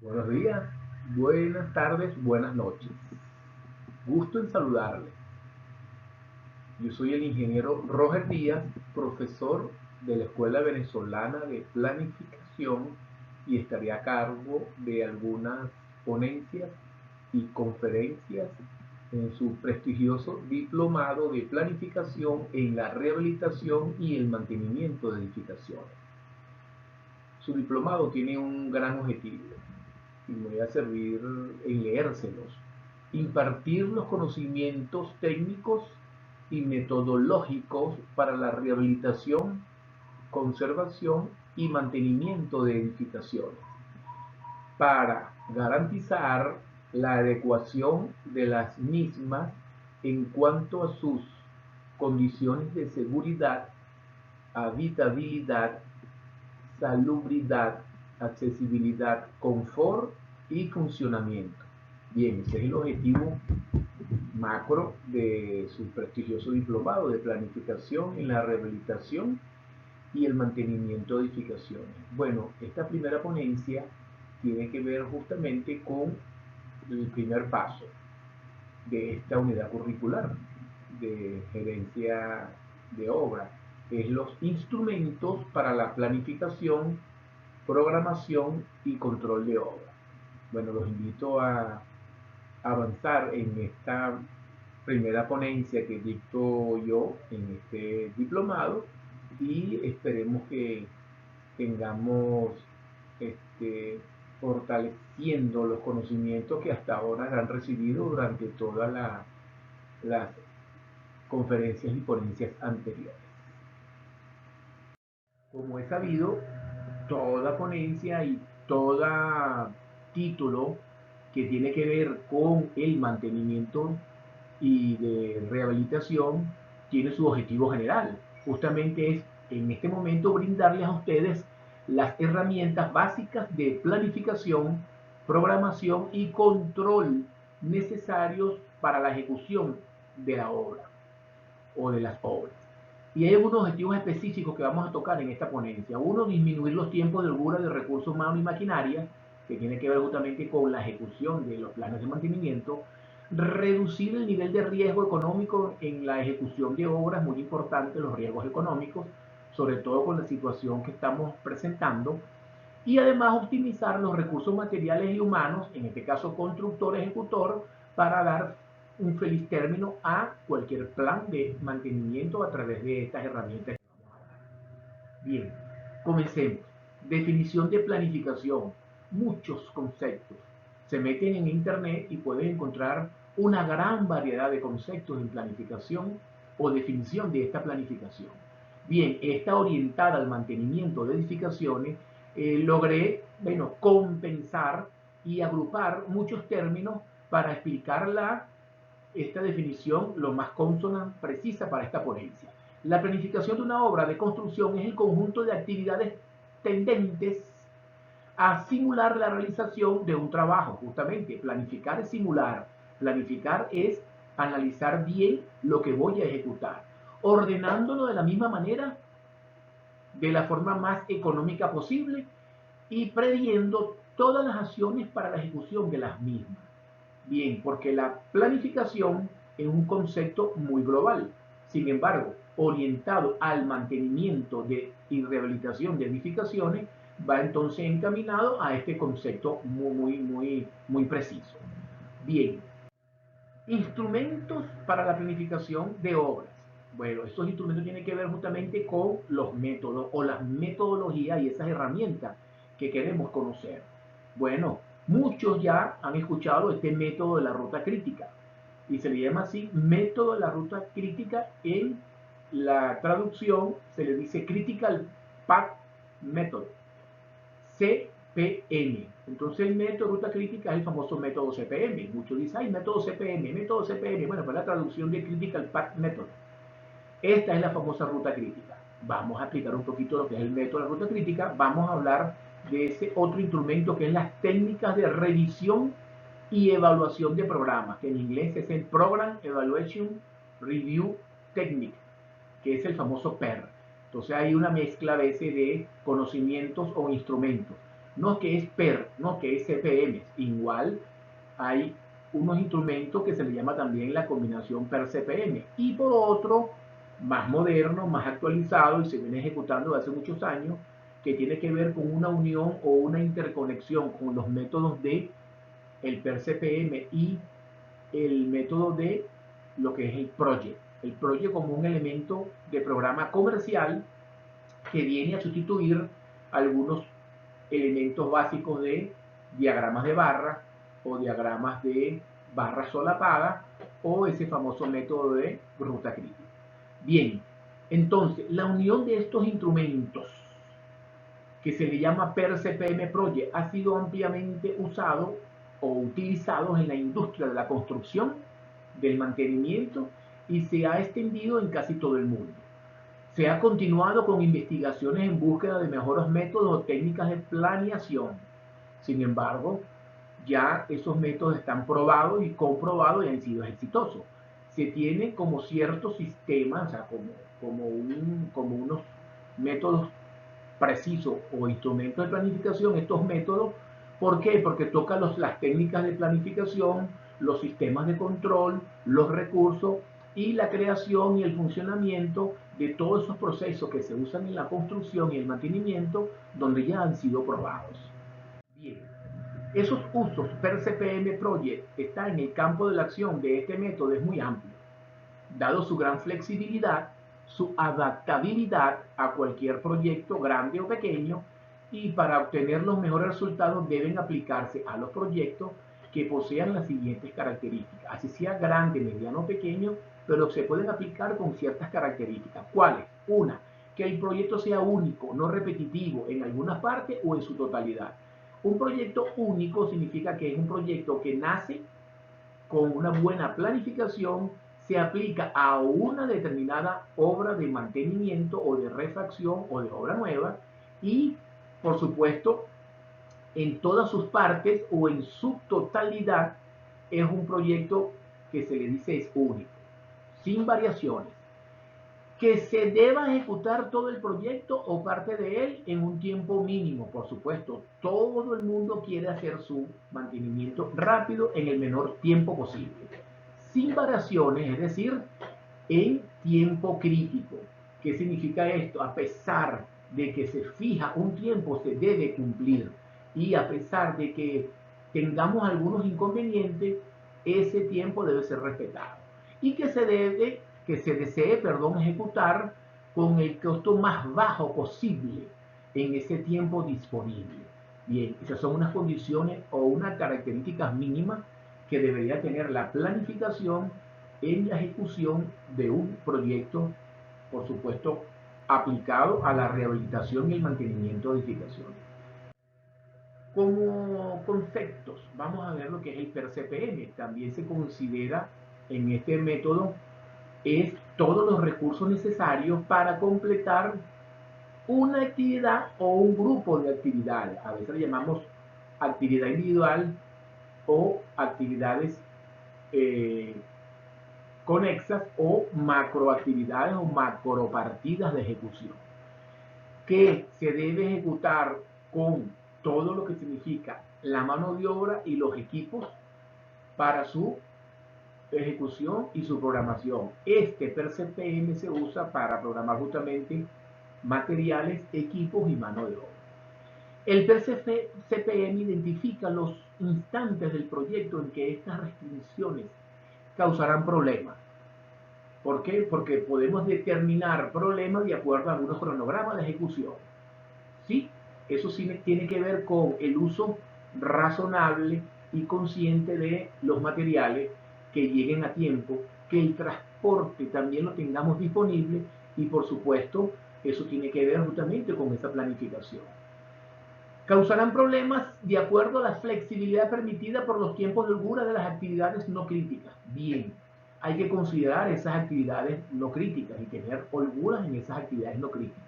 Buenos días, buenas tardes, buenas noches. Gusto en saludarle. Yo soy el ingeniero Roger Díaz, profesor de la Escuela Venezolana de Planificación y estaré a cargo de algunas ponencias y conferencias en su prestigioso diplomado de planificación en la rehabilitación y el mantenimiento de edificaciones. Su diplomado tiene un gran objetivo y me voy a servir en leérselos. Impartir los conocimientos técnicos y metodológicos para la rehabilitación, conservación y mantenimiento de edificaciones, para garantizar la adecuación de las mismas en cuanto a sus condiciones de seguridad, habitabilidad, salubridad, accesibilidad, confort y funcionamiento. Bien, ese es el objetivo macro de su prestigioso diplomado de planificación en la rehabilitación y el mantenimiento de edificaciones. Bueno, esta primera ponencia tiene que ver justamente con el primer paso de esta unidad curricular de gerencia de obra, es los instrumentos para la planificación, programación y control de obra. Bueno, los invito a avanzar en esta primera ponencia que dicto yo en este diplomado y esperemos que tengamos fortaleciendo los conocimientos que hasta ahora han recibido durante todas las conferencias y ponencias anteriores. Como es sabido, toda ponencia y todo título que tiene que ver con el mantenimiento y de rehabilitación tiene su objetivo general. Justamente es en este momento brindarles a ustedes las herramientas básicas de planificación, programación y control necesarios para la ejecución de la obra o de las obras. Y hay algunos objetivos específicos que vamos a tocar en esta ponencia. Uno, disminuir los tiempos de holgura de recursos humanos y maquinaria, que tiene que ver justamente con la ejecución de los planes de mantenimiento. Reducir el nivel de riesgo económico en la ejecución de obras, muy importante los riesgos económicos, sobre todo con la situación que estamos presentando. Y además optimizar los recursos materiales y humanos, en este caso constructor-ejecutor, para dar un feliz término a cualquier plan de mantenimiento a través de estas herramientas. Bien, comencemos. Definición de planificación. Muchos conceptos. Se meten en internet y pueden encontrar una gran variedad de conceptos en planificación o definición de esta planificación. Bien, está orientada al mantenimiento de edificaciones. Logré, bueno, compensar y agrupar muchos términos para explicarla esta definición lo más consona, precisa para esta ponencia. La planificación de una obra de construcción es el conjunto de actividades tendentes a simular la realización de un trabajo. Justamente, planificar es simular. Planificar es analizar bien lo que voy a ejecutar, ordenándolo de la misma manera, de la forma más económica posible y previendo todas las acciones para la ejecución de las mismas. Bien, porque la planificación es un concepto muy global. Sin embargo, orientado al mantenimiento y rehabilitación de edificaciones, va entonces encaminado a este concepto muy preciso. Bien, instrumentos para la planificación de obras. Bueno, estos instrumentos tienen que ver justamente con los métodos o las metodologías y esas herramientas que queremos conocer. Bueno, muchos ya han escuchado este método de la ruta crítica y se le llama así método de la ruta crítica. En la traducción se le dice Critical Path Method, CPM. Entonces el método de ruta crítica es el famoso método CPM. Muchos dicen, ay, método CPM, método CPM. Bueno, pues la traducción de Critical Path Method. Esta es la famosa ruta crítica. Vamos a explicar un poquito lo que es el método de la ruta crítica. Vamos a hablar de ese otro instrumento que es las técnicas de revisión y evaluación de programas, que en inglés es el Program Evaluation Review Technique, que es el famoso PER. Entonces hay una mezcla a veces de conocimientos o instrumentos. no que es PER, no que es CPM. Igual hay unos instrumentos que se le llama también la combinación PER-CPM. Y por otro, más moderno, más actualizado y se viene ejecutando desde hace muchos años, que tiene que ver con una unión o una interconexión con los métodos de el PER-CPM y el método de lo que es el project. El project como un elemento de programa comercial que viene a sustituir algunos elementos básicos de diagramas de barra o diagramas de barra solapada o ese famoso método de ruta crítica. Bien, entonces la unión de estos instrumentos que se le llama PER-CPM Project ha sido ampliamente usado o utilizado en la industria de la construcción, del mantenimiento y se ha extendido en casi todo el mundo. Se ha continuado con investigaciones en búsqueda de mejores métodos o técnicas de planeación. Sin embargo, ya esos métodos están probados y comprobados y han sido exitosos. Se tiene como ciertos sistemas, o sea, como unos métodos precisos o instrumentos de planificación, estos métodos. ¿Por qué? Porque toca las técnicas de planificación, los sistemas de control, los recursos y la creación y el funcionamiento de todos esos procesos que se usan en la construcción y el mantenimiento donde ya han sido probados. Bien, esos usos per CPM Project está en el campo de la acción de este método es muy amplio, dado su gran flexibilidad, su adaptabilidad a cualquier proyecto grande o pequeño, y para obtener los mejores resultados deben aplicarse a los proyectos que posean las siguientes características, así sea grande, mediano o pequeño, pero se pueden aplicar con ciertas características. ¿Cuáles? Una, que el proyecto sea único, no repetitivo en alguna parte o en su totalidad. Un proyecto único significa que es un proyecto que nace con una buena planificación, se aplica a una determinada obra de mantenimiento o de refacción o de obra nueva y, por supuesto, en todas sus partes o en su totalidad es un proyecto que se le dice es único, sin variaciones. Que se deba ejecutar todo el proyecto o parte de él en un tiempo mínimo, por supuesto. Todo el mundo quiere hacer su mantenimiento rápido en el menor tiempo posible. Sin variaciones, es decir, en tiempo crítico. ¿Qué significa esto? A pesar de que se fija un tiempo, se debe cumplir. Y a pesar de que tengamos algunos inconvenientes, ese tiempo debe ser respetado. Y que se desee, ejecutar con el costo más bajo posible en ese tiempo disponible. Bien, esas son unas condiciones o unas características mínimas que debería tener la planificación en la ejecución de un proyecto, por supuesto, aplicado a la rehabilitación y el mantenimiento de edificaciones. Como conceptos, vamos a ver lo que es el PER-CPM. También se considera en este método es todos los recursos necesarios para completar una actividad o un grupo de actividades. A veces le llamamos actividad individual o actividades eh, conexas o macroactividades o macropartidas de ejecución, que se debe ejecutar con todo lo que significa la mano de obra y los equipos para su ejecución y su programación. Este PER-CPM se usa para programar justamente materiales, equipos y mano de obra. El PER-CPM identifica los instantes del proyecto en que estas restricciones causarán problemas. ¿Por qué? Porque podemos determinar problemas de acuerdo a algunos cronogramas de ejecución. Sí, eso sí tiene que ver con el uso razonable y consciente de los materiales que lleguen a tiempo, que el transporte también lo tengamos disponible y por supuesto eso tiene que ver justamente con esa planificación. Causarán problemas de acuerdo a la flexibilidad permitida por los tiempos de holgura de las actividades no críticas. Bien, hay que considerar esas actividades no críticas y tener holguras en esas actividades no críticas.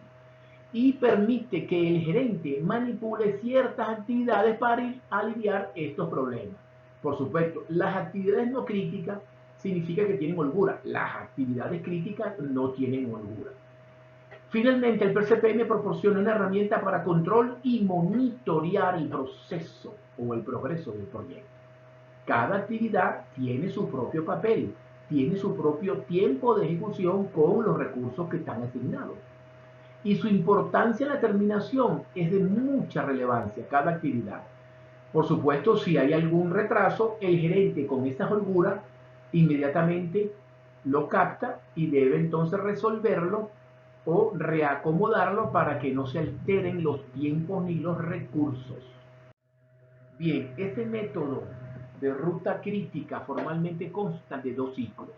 Y permite que el gerente manipule ciertas actividades para aliviar estos problemas. Por supuesto, las actividades no críticas significa que tienen holgura. Las actividades críticas no tienen holgura. Finalmente, el PCPM proporciona una herramienta para control y monitorear el proceso o el progreso del proyecto. Cada actividad tiene su propio papel, tiene su propio tiempo de ejecución con los recursos que están asignados. Y su importancia en la terminación es de mucha relevancia, cada actividad. Por supuesto, si hay algún retraso, el gerente con esta holgura inmediatamente lo capta y debe entonces resolverlo o reacomodarlo para que no se alteren los tiempos ni los recursos. Bien, este método de ruta crítica formalmente consta de dos ciclos,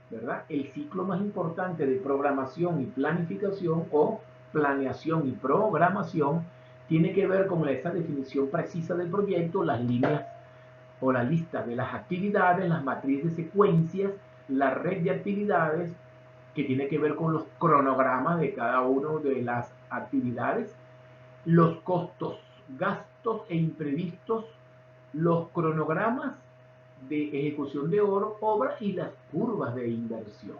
¿verdad? El ciclo más importante de programación y planificación o planeación y programación tiene que ver con esa definición precisa del proyecto, las líneas o la lista de las actividades, las matrices de secuencias, la red de actividades que tiene que ver con los cronogramas de cada una de las actividades, los costos, gastos e imprevistos, los cronogramas de ejecución de obra y las curvas de inversión.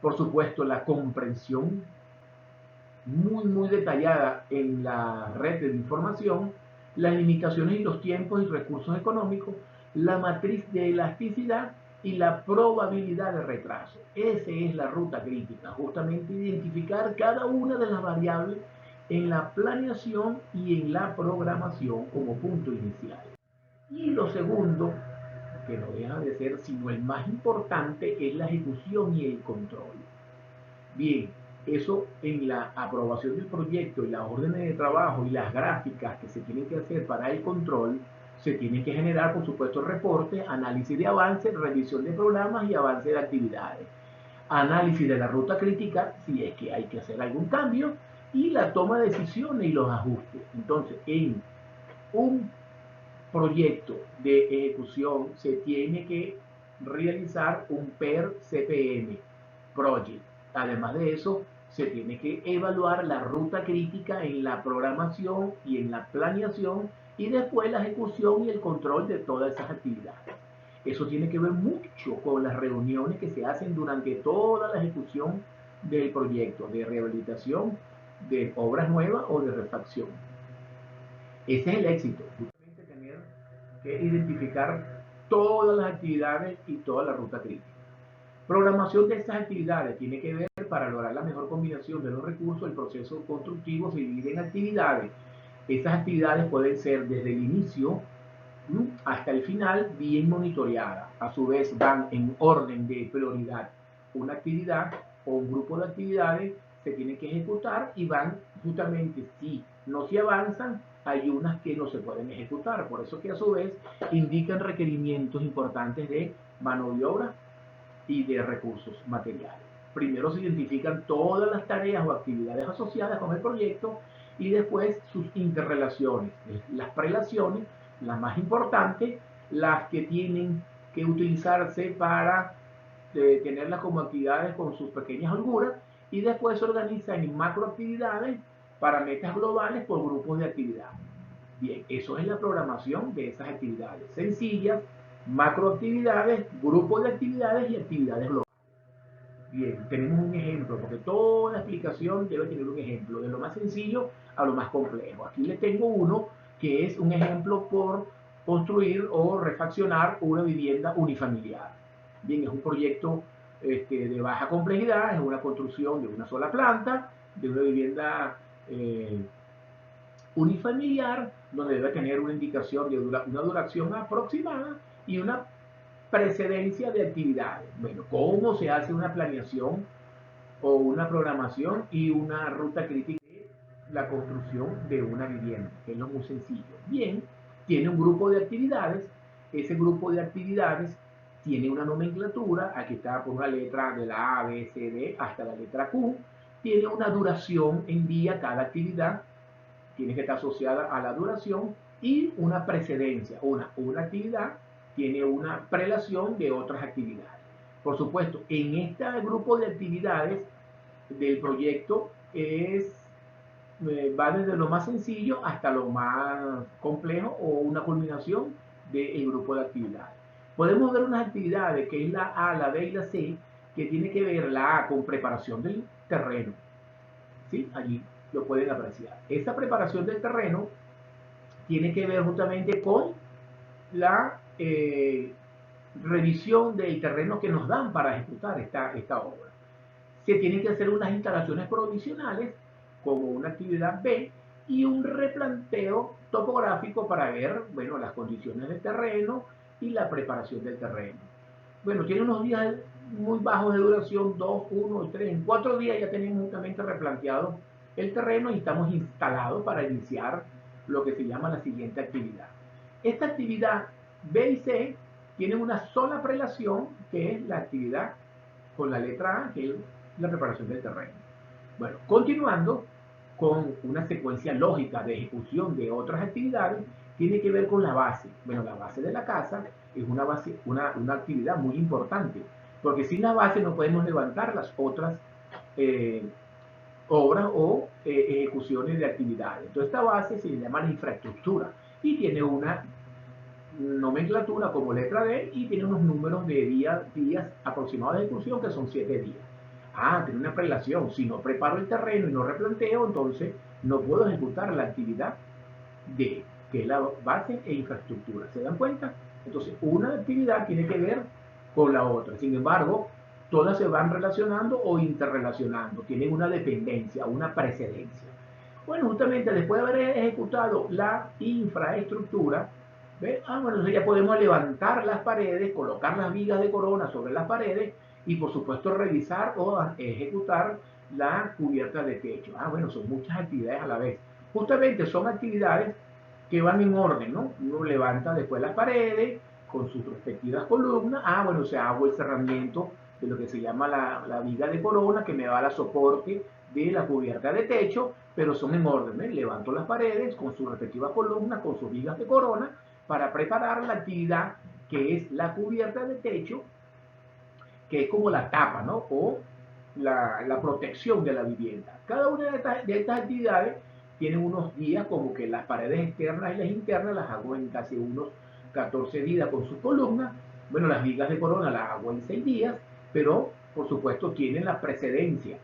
Por supuesto, la comprensión muy detallada en la red de información, las limitaciones y los tiempos y recursos económicos, la matriz de elasticidad y la probabilidad de retraso. Esa es la ruta crítica, justamente identificar cada una de las variables en la planeación y en la programación como punto inicial. Y lo segundo, que no deja de ser sino el más importante, es la ejecución y el control. Bien, eso en la aprobación del proyecto y las órdenes de trabajo y las gráficas que se tienen que hacer para el control, se tienen que generar, por supuesto, reportes, análisis de avance, revisión de programas y avance de actividades. Análisis de la ruta crítica, si es que hay que hacer algún cambio, y la toma de decisiones y los ajustes. Entonces, en un proyecto de ejecución se tiene que realizar un PER CPM project. Además de eso, se tiene que evaluar la ruta crítica en la programación y en la planeación y después la ejecución y el control de todas esas actividades. Eso tiene que ver mucho con las reuniones que se hacen durante toda la ejecución del proyecto de rehabilitación, de obras nuevas o de refacción. Ese es el éxito, justamente tener que identificar todas las actividades y toda la ruta crítica. Programación de estas actividades tiene que ver para lograr la mejor combinación de los recursos. El proceso constructivo se divide en actividades. Estas actividades pueden ser desde el inicio hasta el final bien monitoreadas. A su vez van en orden de prioridad. Una actividad o un grupo de actividades se tienen que ejecutar y van justamente, si no se avanzan, hay unas que no se pueden ejecutar. Por eso que a su vez indican requerimientos importantes de mano de obra y de recursos materiales. Primero se identifican todas las tareas o actividades asociadas con el proyecto y después sus interrelaciones, las prelaciones, las más importantes, las que tienen que utilizarse para tenerlas como actividades con sus pequeñas holguras y después se organizan en macroactividades para metas globales por grupos de actividades. Bien, eso es la programación de esas actividades sencillas, macroactividades, grupos de actividades y actividades globales. Bien, tenemos un ejemplo, porque toda explicación debe tener un ejemplo, de lo más sencillo a lo más complejo. Aquí les tengo uno que es un ejemplo por construir o refaccionar una vivienda unifamiliar. Bien, es un proyecto de baja complejidad, es una construcción de una sola planta, de una vivienda unifamiliar, donde debe tener una indicación de una duración aproximada y una precedencia de actividades. Bueno, ¿cómo se hace una planeación o una programación y una ruta crítica de la construcción de una vivienda? Que es lo muy sencillo. Bien, tiene un grupo de actividades, ese grupo de actividades tiene una nomenclatura, aquí está por una letra de la A, B, C, D hasta la letra Q, tiene una duración en día cada actividad, tiene que estar asociada a la duración y una precedencia, una actividad tiene una prelación de otras actividades. Por supuesto, en este grupo de actividades del proyecto va desde lo más sencillo hasta lo más complejo o una culminación del grupo de actividades. Podemos ver unas actividades que es la A, la B y la C, que tiene que ver la A con preparación del terreno, ¿sí? Allí lo pueden apreciar. Esta preparación del terreno tiene que ver justamente con la revisión del terreno que nos dan para ejecutar esta obra. Se tienen que hacer unas instalaciones provisionales como una actividad B y un replanteo topográfico para ver, bueno, las condiciones del terreno y la preparación del terreno. Bueno, tiene unos días muy bajos de duración, 2, 1, 3. En 4 días ya tenemos justamente replanteado el terreno y estamos instalados para iniciar lo que se llama la siguiente actividad. Esta actividad B y C tienen una sola prelación, que es la actividad con la letra A, que es la preparación del terreno. Bueno, continuando con una secuencia lógica de ejecución de otras actividades, tiene que ver con la base. Bueno, la base de la casa es una actividad muy importante, porque sin la base no podemos levantar las otras eh, obras o ejecuciones de actividades. Entonces, esta base se llama la infraestructura y tiene una nomenclatura como letra D y tiene unos números de días aproximados de ejecución que son 7 días. Ah, tiene una prelación. Si no preparo el terreno y no replanteo, entonces no puedo ejecutar la actividad D, que es la base e infraestructura. ¿Se dan cuenta? Entonces, una actividad tiene que ver con la otra. Sin embargo, todas se van relacionando o interrelacionando. Tienen una dependencia, una precedencia. Bueno, justamente después de haber ejecutado la infraestructura, ¿ve? Bueno, entonces ya podemos levantar las paredes, colocar las vigas de corona sobre las paredes y por supuesto revisar o ejecutar la cubierta de techo. Bueno, son muchas actividades a la vez. Justamente son actividades que van en orden, ¿no? Uno levanta después las paredes con sus respectivas columnas. Bueno, se hago el cerramiento de lo que se llama la viga de corona que me va a dar soporte de la cubierta de techo, pero son en orden, ¿eh? Levanto las paredes con sus respectivas columnas, con sus vigas de corona, para preparar la actividad que es la cubierta de techo, que es como la tapa, ¿no? O la protección de la vivienda. Cada una de estas actividades tiene unos días, como que las paredes externas y las internas las hago en casi unos 14 días con sus columnas. Bueno, las vigas de corona las hago en 6 días, pero por supuesto tienen la precedencia.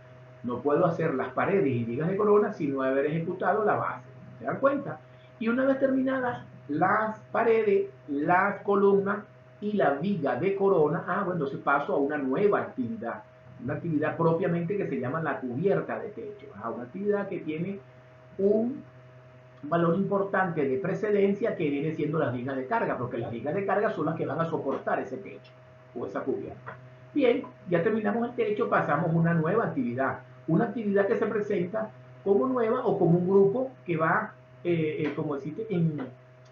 No puedo hacer las paredes y vigas de corona sin no haber ejecutado la base. ¿Se dan cuenta? Y una vez terminadas las paredes, las columnas y la viga de corona, bueno, entonces paso a una actividad propiamente que se llama la cubierta de techo, una actividad que tiene un valor importante de precedencia que viene siendo las vigas de carga, porque las vigas de carga son las que van a soportar ese techo o esa cubierta. Bien, ya terminamos el techo, pasamos a una nueva actividad, una actividad que se presenta como nueva o como un grupo que va, como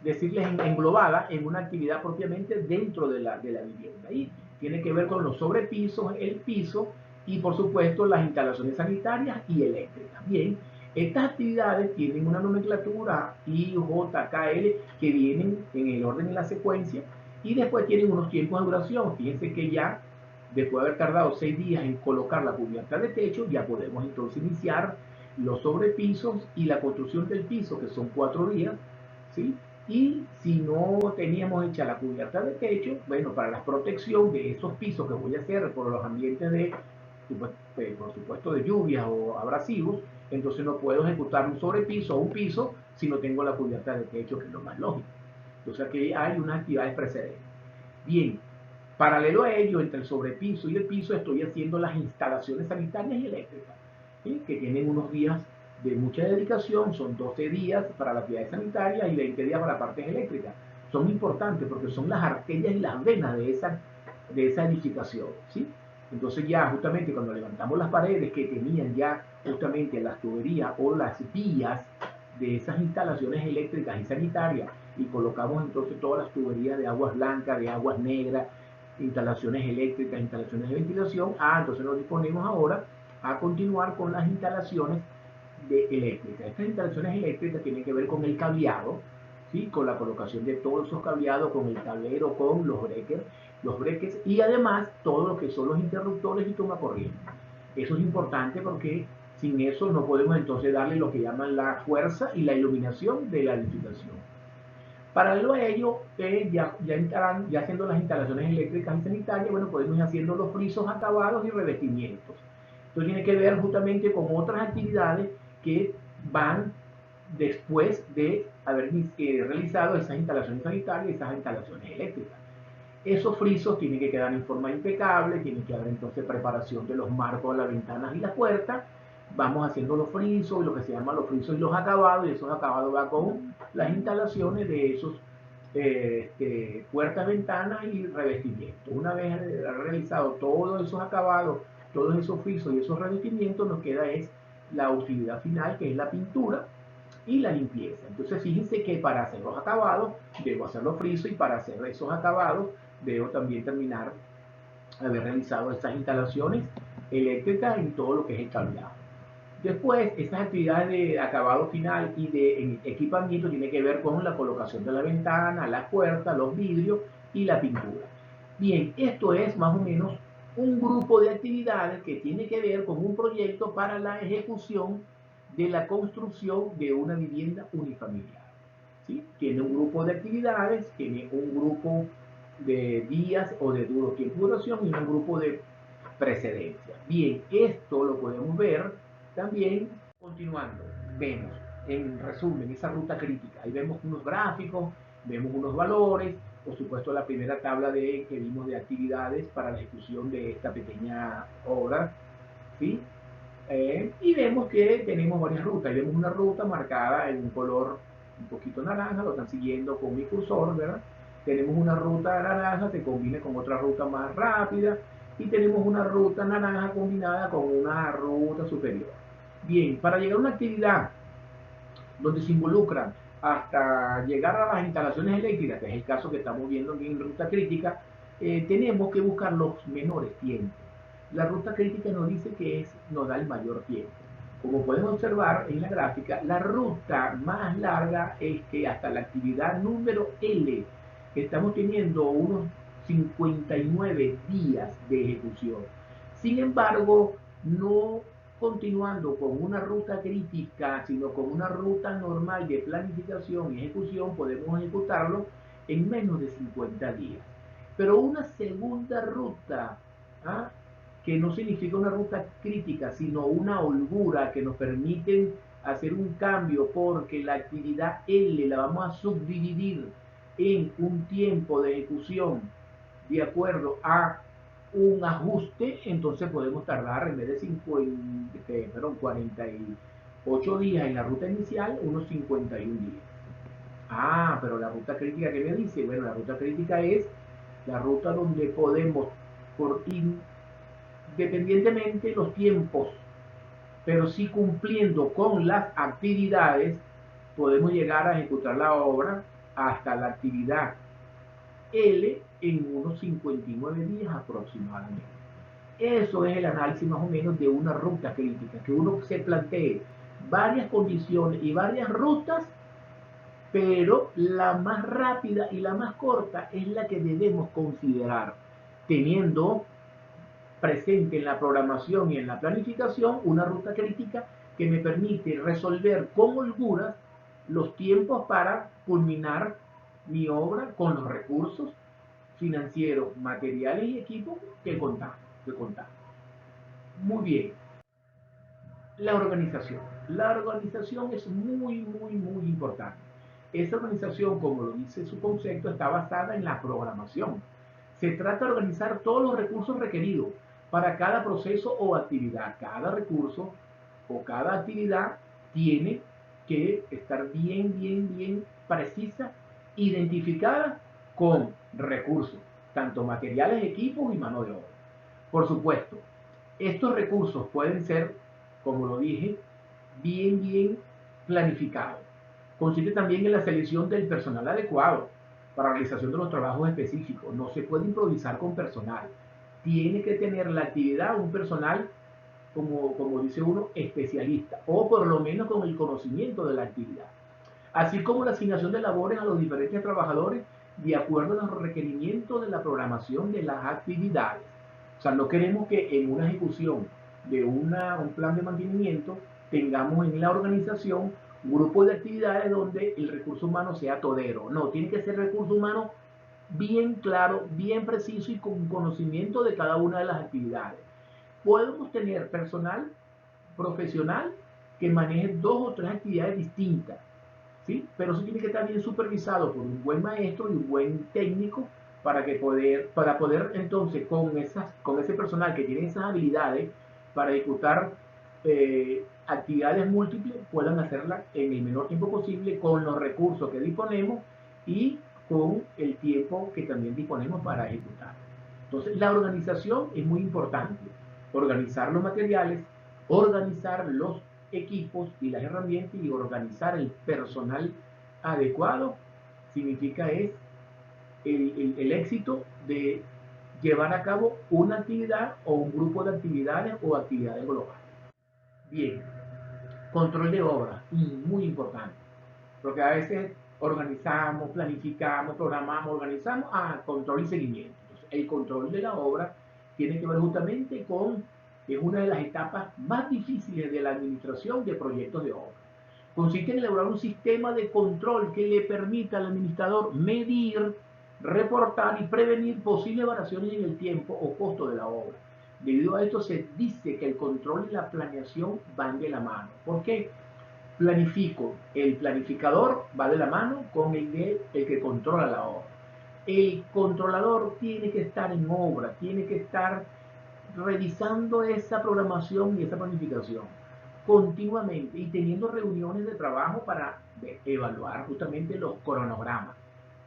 decirles, englobada en una actividad propiamente dentro de la vivienda. Y tiene que ver con los sobrepisos, el piso y por supuesto las instalaciones sanitarias y eléctricas. Bien, estas actividades tienen una nomenclatura I, J, K, L que vienen en el orden y la secuencia y después tienen unos tiempos de duración. Fíjense que ya después de haber tardado 6 días en colocar la cubierta de techo, ya podemos entonces iniciar los sobrepisos y la construcción del piso, que son 4 días, ¿sí? Y si no teníamos hecha la cubierta de techo, bueno, para la protección de esos pisos que voy a hacer por los ambientes por supuesto, de lluvias o abrasivos, entonces no puedo ejecutar un sobrepiso o un piso si no tengo la cubierta de techo, que es lo más lógico. Entonces aquí hay unas actividades precedentes. Bien, paralelo a ello, entre el sobrepiso y el piso, estoy haciendo las instalaciones sanitarias y eléctricas, ¿sí? Que tienen unos días de mucha dedicación, son 12 días para las actividades sanitarias y 20 días para las partes eléctricas. Son importantes porque son las arterias y las venas de esa edificación, ¿sí? Entonces ya justamente cuando levantamos las paredes que tenían ya justamente las tuberías o las vías de esas instalaciones eléctricas y sanitarias y colocamos entonces todas las tuberías de aguas blancas, de aguas negras, instalaciones eléctricas, instalaciones de ventilación, entonces nos disponemos ahora a continuar con las instalaciones eléctricas. Estas instalaciones eléctricas tienen que ver con el cableado, ¿sí? Con la colocación de todos esos cableados, con el tablero, con los breakers y además todo lo que son los interruptores y toma corriente. Eso es importante porque sin eso no podemos entonces darle lo que llaman la fuerza y la iluminación de la edificación. Paralelo a ello, ya haciendo las instalaciones eléctricas y sanitarias, bueno, podemos ir haciendo los frisos acabados y revestimientos. Esto tiene que ver justamente con otras actividades que van después de haber realizado esas instalaciones sanitarias y esas instalaciones eléctricas. Esos frisos tienen que quedar en forma impecable, tiene que haber entonces preparación de los marcos, las ventanas y las puertas. Vamos haciendo los frisos y lo que se llama los frisos y los acabados, y esos acabados van con las instalaciones de esos puertas, ventanas y revestimientos. Una vez realizado todos esos acabados, todos esos frisos y esos revestimientos, nos queda es la utilidad final, que es la pintura y la limpieza. Entonces fíjense que para hacer los acabados debo hacer los frisos, y para hacer esos acabados debo también terminar haber realizado estas instalaciones eléctricas en todo lo que es el cableado. Después, estas actividades de acabado final y de equipamiento tienen que ver con la colocación de la ventana, las puertas, los vidrios y la pintura. Bien, esto es más o menos un grupo de actividades que tiene que ver con un proyecto para la ejecución de la construcción de una vivienda unifamiliar. ¿Sí? Tiene un grupo de actividades, tiene un grupo de días o de duro tiempo de duración y un grupo de precedencia. Bien, esto lo podemos ver también continuando. Vemos, en resumen, esa ruta crítica. Ahí vemos unos gráficos, vemos unos valores, por supuesto la primera tabla que vimos de actividades para la ejecución de esta pequeña obra, ¿sí? Y vemos que tenemos varias rutas. Ahí vemos una ruta marcada en un color un poquito naranja, lo están siguiendo con mi cursor, ¿verdad? Tenemos una ruta naranja, se combina con otra ruta más rápida, y tenemos una ruta naranja combinada con una ruta superior. Bien, para llegar a una actividad donde se involucran hasta llegar a las instalaciones eléctricas, que es el caso que estamos viendo aquí en ruta crítica, tenemos que buscar los menores tiempos. La ruta crítica nos dice que nos da el mayor tiempo. Como pueden observar en la gráfica, la ruta más larga es que hasta la actividad número L estamos teniendo unos 59 días de ejecución. Sin embargo, no continuando con una ruta crítica, sino con una ruta normal de planificación y ejecución, podemos ejecutarlo en menos de 50 días. Pero una segunda ruta, ¿ah? Que no significa una ruta crítica, sino una holgura que nos permite hacer un cambio, porque la actividad L la vamos a subdividir en un tiempo de ejecución de acuerdo a un ajuste. Entonces podemos tardar en vez de 48 días en la ruta inicial, unos 51 días. Ah, pero la ruta crítica, ¿qué me dice? Bueno, la ruta crítica es la ruta donde podemos, independientemente los tiempos, pero sí cumpliendo con las actividades, podemos llegar a ejecutar la obra hasta la actividad L en unos 59 días aproximadamente. Eso es el análisis más o menos de una ruta crítica, que uno se plantee varias condiciones y varias rutas, pero la más rápida y la más corta es la que debemos considerar, teniendo presente en la programación y en la planificación una ruta crítica que me permite resolver con holguras los tiempos para culminar mi obra con los recursos financieros, materiales y equipos que contamos. Muy bien. La organización. La organización es muy importante. Esa organización, como lo dice su concepto, está basada en la programación. Se trata de organizar todos los recursos requeridos para cada proceso o actividad. Cada recurso o cada actividad tiene que estar bien precisa, identificada con recursos, tanto materiales, equipos y mano de obra. Por supuesto, estos recursos pueden ser, como lo dije, bien planificados. Consiste también en la selección del personal adecuado para la realización de los trabajos específicos. No se puede improvisar con personal. Tiene que tener la actividad un personal, como dice uno, especialista, o por lo menos con el conocimiento de la actividad. Así como la asignación de labores a los diferentes trabajadores de acuerdo a los requerimientos de la programación de las actividades. O sea, no queremos que en una ejecución de un plan de mantenimiento tengamos en la organización un grupo de actividades donde el recurso humano sea todero. No, tiene que ser recurso humano bien claro, bien preciso y con conocimiento de cada una de las actividades. podemos tener personal profesional que maneje 2 o 3 actividades distintas, ¿sí? Pero eso tiene que estar bien supervisado por un buen maestro y un buen técnico para poder entonces con ese personal que tiene esas habilidades para ejecutar actividades múltiples, puedan hacerlas en el menor tiempo posible con los recursos que disponemos y con el tiempo que también disponemos para ejecutar. Entonces, la organización es muy importante. Organizar los materiales, organizar los equipos y las herramientas y organizar el personal adecuado significa es el éxito de llevar a cabo una actividad o un grupo de actividades o actividades globales. Bien, control de obra, muy importante, porque a veces organizamos, planificamos, programamos, organizamos, control y seguimiento. Entonces, el control de la obra tiene que ver justamente con, es una de las etapas más difíciles de la administración de proyectos de obra. Consiste en elaborar un sistema de control que le permita al administrador medir, reportar y prevenir posibles variaciones en el tiempo o costo de la obra. Debido a esto se dice que el control y la planeación van de la mano. ¿Por qué? Planifico. El planificador va de la mano con el que controla la obra. El controlador tiene que estar en obra, tiene que estar revisando esa programación y esa planificación continuamente y teniendo reuniones de trabajo para evaluar justamente los cronogramas.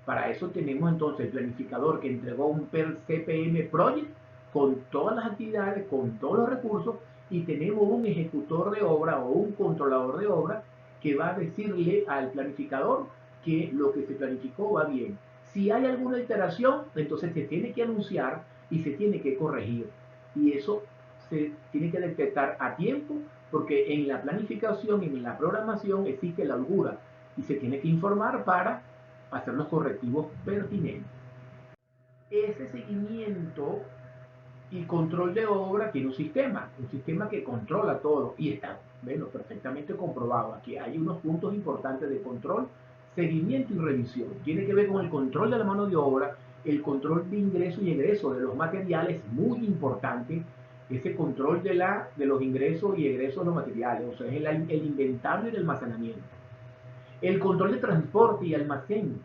Para eso tenemos entonces el planificador que entregó un CPM Project con todas las actividades, con todos los recursos, y tenemos un ejecutor de obra o un controlador de obra que va a decirle al planificador que lo que se planificó va bien. Si hay alguna alteración, entonces se tiene que anunciar y se tiene que corregir. Y eso se tiene que detectar a tiempo porque en la planificación y en la programación existe la holgura y se tiene que informar para hacer los correctivos pertinentes. Ese seguimiento y control de obra tiene un sistema que controla todo y está, bueno, perfectamente comprobado. Aquí hay unos puntos importantes de control, seguimiento y revisión. Tiene que ver con el control de la mano de obra, el control de ingreso y egreso de los materiales, muy importante, ese control de los ingresos y egresos de los materiales, o sea, es el inventario y el almacenamiento. El control de transporte y almacén,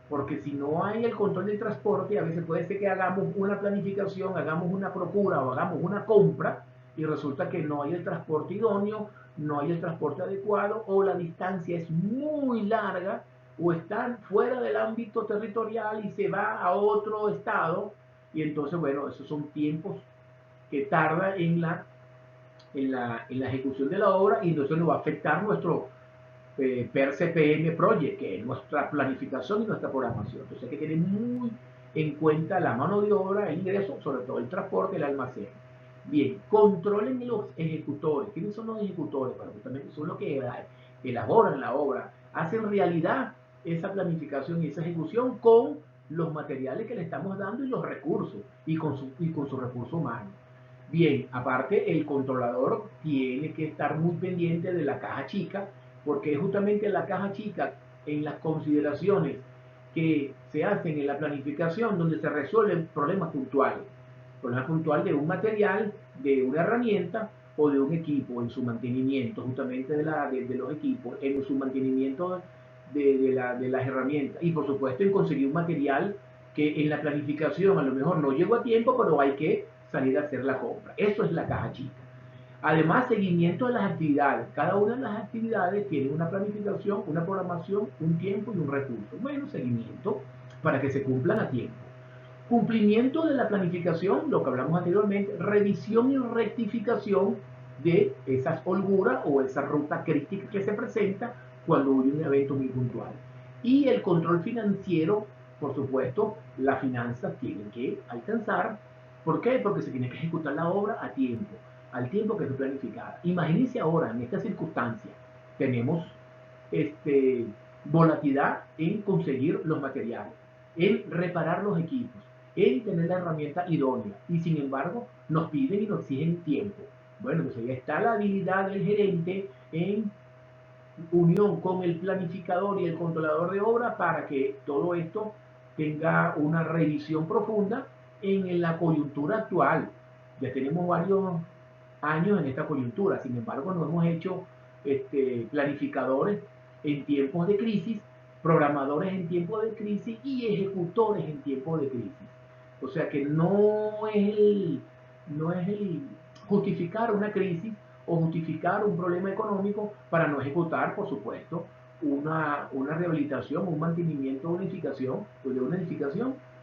porque si no hay el control del transporte, a veces puede ser que hagamos una planificación, hagamos una procura o hagamos una compra y resulta que no hay el transporte idóneo, no hay el transporte adecuado o la distancia es muy larga o está fuera del ámbito territorial y se va a otro estado y entonces, bueno, esos son tiempos que tarda en la ejecución de la obra y entonces nos va a afectar nuestro per CPM Project, que es nuestra planificación y nuestra programación. Entonces hay que tener muy en cuenta la mano de obra, el ingreso, sobre todo el transporte, el almacén. Bien, controlen los ejecutores. ¿Quiénes son los ejecutores? Bueno, justamente son los que elaboran la obra, hacen realidad esa planificación y esa ejecución con los materiales que le estamos dando y los recursos y con su recurso humano. Bien, aparte el controlador tiene que estar muy pendiente de la caja chica, porque es justamente la caja chica en las consideraciones que se hacen en la planificación donde se resuelven problemas puntuales. Problemas puntuales de un material, de una herramienta o de un equipo en su mantenimiento, justamente de los equipos, en su mantenimiento de las herramientas y por supuesto en conseguir un material que en la planificación a lo mejor no llegó a tiempo, pero hay que salir a hacer la compra. Eso es la caja chica. Además, seguimiento de las actividades. Cada una de las actividades tiene una planificación, una programación, un tiempo y un recurso. Bueno, seguimiento para que se cumplan a tiempo. Cumplimiento de la planificación, lo que hablamos anteriormente, revisión y rectificación de esas holguras o esa ruta crítica que se presenta cuando hay un evento muy puntual. Y el control financiero, por supuesto, las finanzas tienen que alcanzar. ¿Por qué? Porque se tiene que ejecutar la obra a tiempo, al tiempo que se planificada. Imagínense ahora, en esta circunstancia, tenemos volatilidad en conseguir los materiales, en reparar los equipos, en tener la herramienta idónea y sin embargo nos piden y nos exigen tiempo. Bueno, pues ahí está la habilidad del gerente en unión con el planificador y el controlador de obra para que todo esto tenga una revisión profunda en la coyuntura actual. Ya tenemos varios años en esta coyuntura. Sin embargo, no hemos hecho planificadores en tiempos de crisis, programadores en tiempos de crisis y ejecutores en tiempos de crisis. O sea que no es el justificar una crisis o justificar un problema económico para no ejecutar, por supuesto, una rehabilitación, un mantenimiento, una edificación,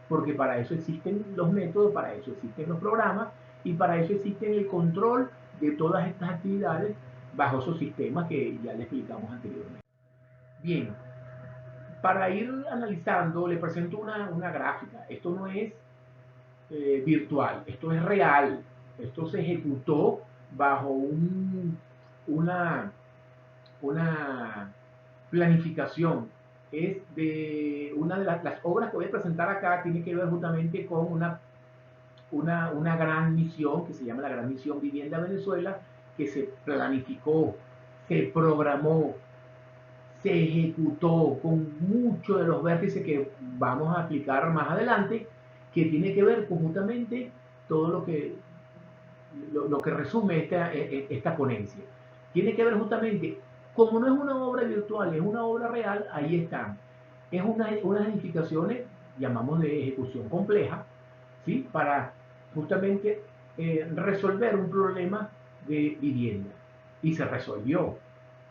porque para eso existen los métodos, para eso existen los programas y para eso existe el control de todas estas actividades bajo esos sistemas que ya les explicamos anteriormente. Bien, para ir analizando, le presento una gráfica. Esto no es virtual, esto es real. Esto se ejecutó bajo una, una planificación. Es de una de las obras que voy a presentar acá, tiene que ver justamente con una gran misión que se llama la Gran Misión Vivienda Venezuela, que se planificó, se programó, se ejecutó con muchos de los vértices que vamos a aplicar más adelante, que tiene que ver con justamente todo lo que resume esta ponencia. Tiene que ver justamente, como no es una obra virtual, es una obra real, ahí están. Es unas edificaciones, llamamos de ejecución compleja, ¿sí? Para justamente resolver un problema de vivienda. Y se resolvió.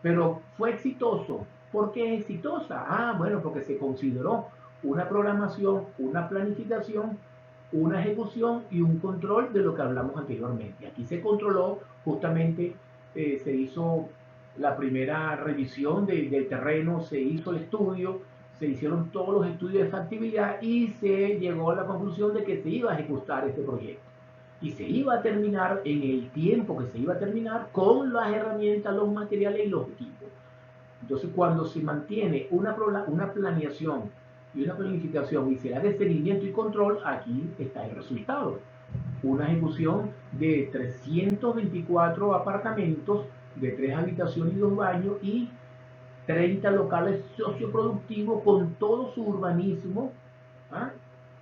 Pero fue exitoso. ¿Por qué es exitosa? Bueno, porque se consideró una programación, una planificación, una ejecución y un control de lo que hablamos anteriormente. Aquí se controló justamente, se hizo la primera revisión del terreno, se hizo el estudio, se hicieron todos los estudios de factibilidad y se llegó a la conclusión de que se iba a ejecutar este proyecto. Y se iba a terminar en el tiempo que se iba a terminar con las herramientas, los materiales y los equipos. Entonces, cuando se mantiene una planeación y una planificación y se da de seguimiento y control, aquí está el resultado. Una ejecución de 324 apartamentos de 3 habitaciones y 2 baños y 30 locales socioproductivos con todo su urbanismo, ¿ah?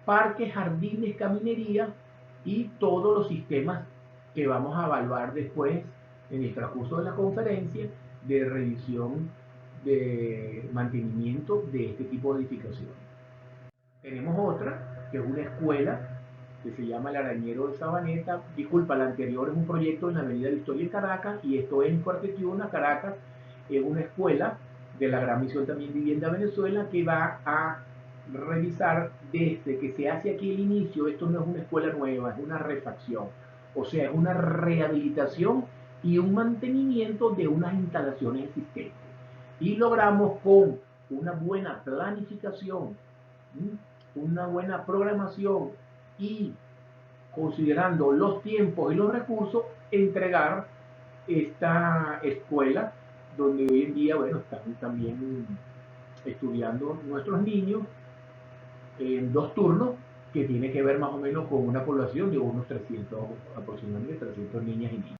Parques, jardines, caminería y todos los sistemas que vamos a evaluar después en el transcurso de la conferencia de revisión de mantenimiento de este tipo de edificaciones. Tenemos otra, que es una escuela que se llama El Arañero de Sabaneta. Disculpa, la anterior es un proyecto en la Avenida Victoria en Caracas y esto es en Fuerte Tiuna, Caracas. Es una escuela de la Gran Misión también Vivienda Venezuela que va a revisar desde que se hace aquí el inicio. Esto no es una escuela nueva, es una refacción. O sea, es una rehabilitación y un mantenimiento de unas instalaciones existentes. Y logramos con una buena planificación, una buena programación y considerando los tiempos y los recursos, entregar esta escuela donde hoy en día, bueno, están también estudiando nuestros niños en 2 turnos, que tiene que ver más o menos con una población de unos 300, aproximadamente 300 niñas y niños.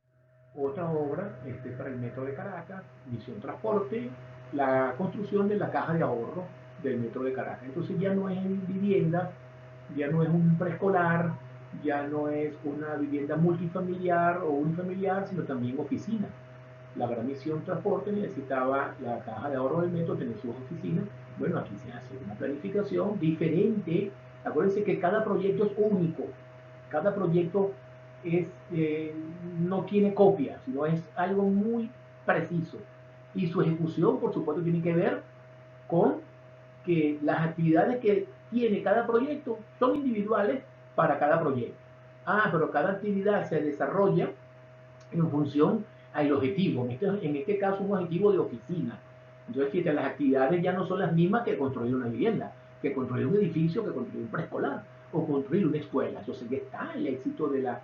Otra obra para el Metro de Caracas, Misión Transporte, la construcción de la caja de ahorro del Metro de Caracas. Entonces ya no es vivienda, ya no es un preescolar, ya no es una vivienda multifamiliar o unifamiliar, sino también oficina. La Gran Misión Transporte necesitaba la caja de ahorro del metro, tener sus oficinas. Bueno, aquí se hace una planificación diferente. Acuérdense que cada proyecto es único, cada proyecto es, no tiene copia, sino es algo muy preciso. Y su ejecución, por supuesto, tiene que ver con que las actividades que tiene cada proyecto son individuales para cada proyecto. Pero cada actividad se desarrolla en función al objetivo, en este caso un objetivo de oficina. Entonces, fíjate, las actividades ya no son las mismas que construir una vivienda, que construir un edificio, que construir un preescolar o construir una escuela. Entonces, ya está el éxito de la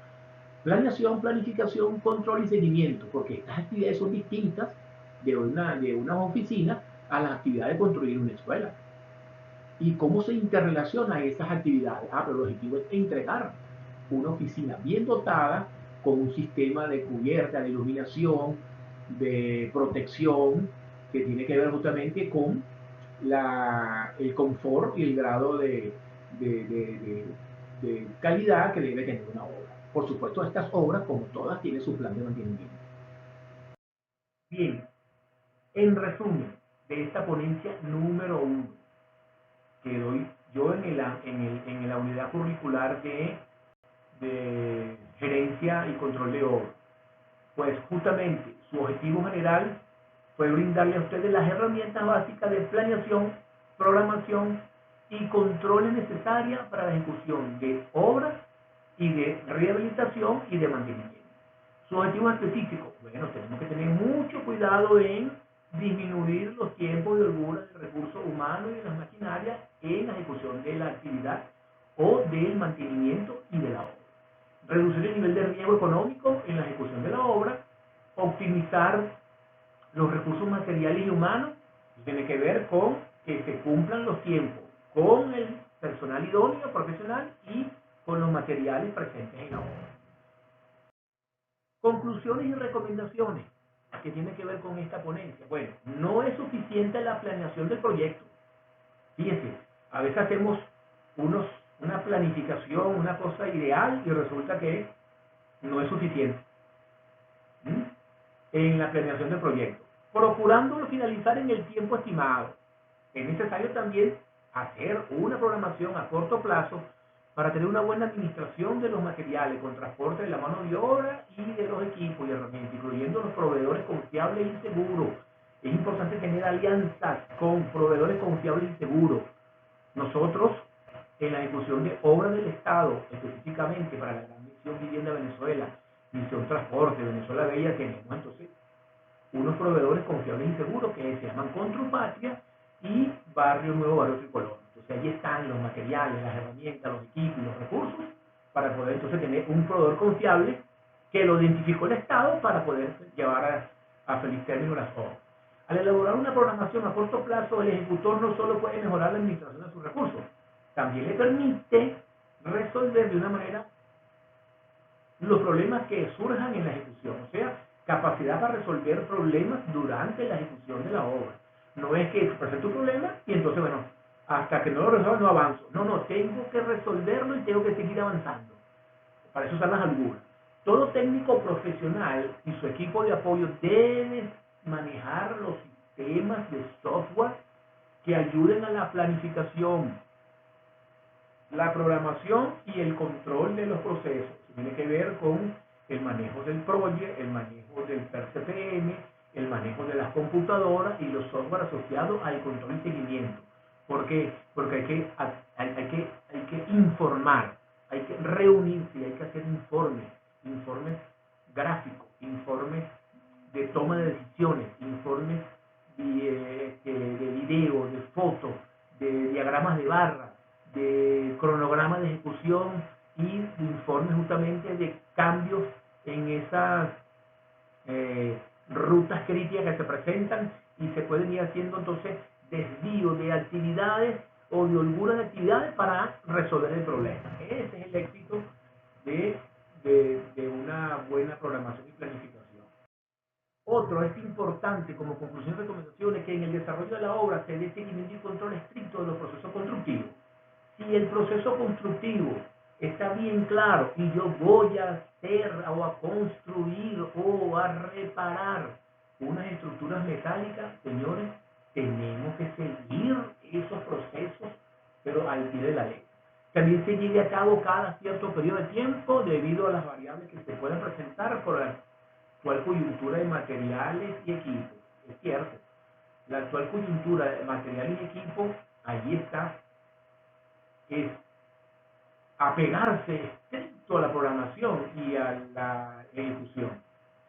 planeación, planificación, control y seguimiento, porque estas actividades son distintas de una oficina a las actividades de construir una escuela. ¿Y cómo se interrelacionan esas actividades? Pero el objetivo es entregar una oficina bien dotada con un sistema de cubierta, de iluminación, de protección, que tiene que ver justamente con el confort y el grado de calidad que debe tener una obra. Por supuesto, estas obras, como todas, tienen su plan de mantenimiento. Bien, en resumen de esta ponencia número 1 que doy yo en la unidad curricular de gerencia y control de obra, pues justamente su objetivo general fue brindarle a ustedes las herramientas básicas de planeación, programación y controles necesarias para la ejecución de obras y de rehabilitación y de mantenimiento. Su objetivo específico, bueno, tenemos que tener mucho cuidado en disminuir los tiempos de holgura del recurso humano y de las maquinarias en la ejecución de la actividad o del mantenimiento y de la obra. Reducir el nivel de riesgo económico en la ejecución de la obra, optimizar los recursos materiales y humanos, tiene que ver con que se cumplan los tiempos con el personal idóneo, profesional y con los materiales presentes en la obra. Conclusiones y recomendaciones que tienen que ver con esta ponencia. Bueno, no es suficiente la planeación del proyecto. Fíjense, a veces hacemos una planificación, una cosa ideal y resulta que no es suficiente. ¿Mm? En la planeación del proyecto. Procurándolo finalizar en el tiempo estimado. Es necesario también hacer una programación a corto plazo para tener una buena administración de los materiales, con transporte de la mano de obra y de los equipos y herramientas, incluyendo los proveedores confiables y seguros. Es importante tener alianzas con proveedores confiables y seguros. Nosotros, en la ejecución de obras del Estado, específicamente para la Gran Misión Vivienda Venezuela, Misión Transporte, Venezuela Bella, tenemos entonces unos proveedores confiables y seguros que se llaman Contrupatria y Barrio Nuevo, Barrio Tricolor. Entonces allí están los materiales, las herramientas, los equipos y los recursos para poder entonces tener un proveedor confiable que lo identificó el Estado para poder llevar a feliz término las obras. Al elaborar una programación a corto plazo, el ejecutor no solo puede mejorar la administración de sus recursos, también le permite resolver de una manera los problemas que surjan en la ejecución, o sea, capacidad para resolver problemas durante la ejecución de la obra. No es que presento un problema y entonces, bueno, hasta que no lo resuelva no avanzo. No, no, tengo que resolverlo y tengo que seguir avanzando. Para eso están las algunas. Todo técnico profesional y su equipo de apoyo deben manejar los sistemas de software que ayuden a la planificación, la programación y el control de los procesos. Tiene que ver con el manejo del project, el manejo del PERCPM, el manejo de las computadoras y los software asociados al control y seguimiento. ¿Por qué? Porque hay que informar, hay que reunirse, hay que hacer informes gráficos, informes de toma de decisiones, informes de video, de fotos, de diagramas de barra, de cronograma de ejecución y informes justamente de cambios en esas rutas críticas que se presentan y se pueden ir haciendo entonces desvío de actividades o de holgura de actividades para resolver el problema. Ese es el éxito de una buena programación y planificación. Otro, es importante como conclusión y recomendaciones que en el desarrollo de la obra se dé seguimiento y control estricto de los procesos constructivos. Si el proceso constructivo está bien claro y yo voy a hacer o a construir o a reparar unas estructuras metálicas, señores, tenemos que seguir esos procesos, pero al pie de la ley. También se lleve a cabo cada cierto periodo de tiempo debido a las variables que se pueden presentar por la actual coyuntura de materiales y equipos. Es cierto, la actual coyuntura de materiales y equipos, allí está, es apegarse estricto a la programación y a la ejecución.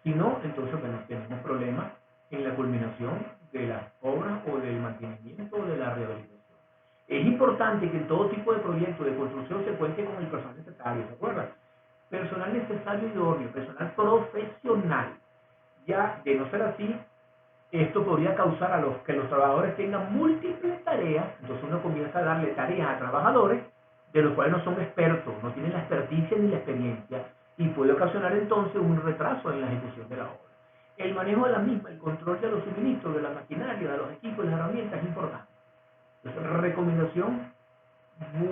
Si no, entonces bueno, tenemos problemas en la culminación de las obras o del mantenimiento o de la rehabilitación. Es importante que en todo tipo de proyecto de construcción se cuente con el personal necesario, ¿se acuerdan? Personal necesario y idóneo, personal profesional. Ya, de no ser así, esto podría causar a que los trabajadores tengan múltiples tareas, entonces uno comienza a darle tareas a trabajadores de los cuales no son expertos, no tienen la experticia ni la experiencia, y puede ocasionar entonces un retraso en la ejecución de la obra. El manejo de la misma, el control de los suministros, de la maquinaria, de los equipos y las herramientas es importante. Entonces, recomendación,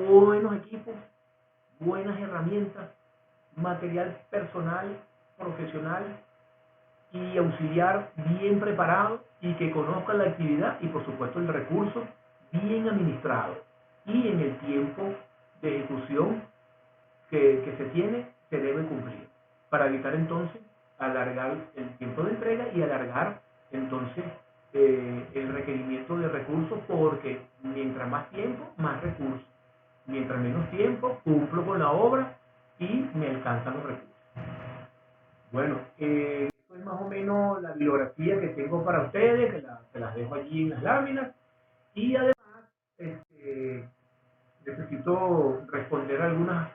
buenos equipos, buenas herramientas, material personal, profesional y auxiliar bien preparado y que conozca la actividad y por supuesto el recurso bien administrado y en el tiempo de ejecución que se tiene se debe cumplir para evitar entonces alargar el tiempo de entrega y alargar entonces el requerimiento de recursos porque mientras más tiempo, más recursos. Mientras menos tiempo, cumplo con la obra y me alcanzan los recursos. Bueno, esto es más o menos la bibliografía que tengo para ustedes, que las dejo allí en las láminas. Y además, necesito responder algunas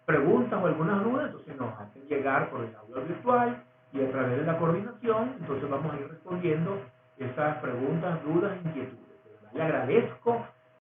preguntas o algunas dudas, entonces nos hacen llegar por el aula virtual y a través de la coordinación, entonces vamos a ir respondiendo esas preguntas, dudas, inquietudes. Le agradezco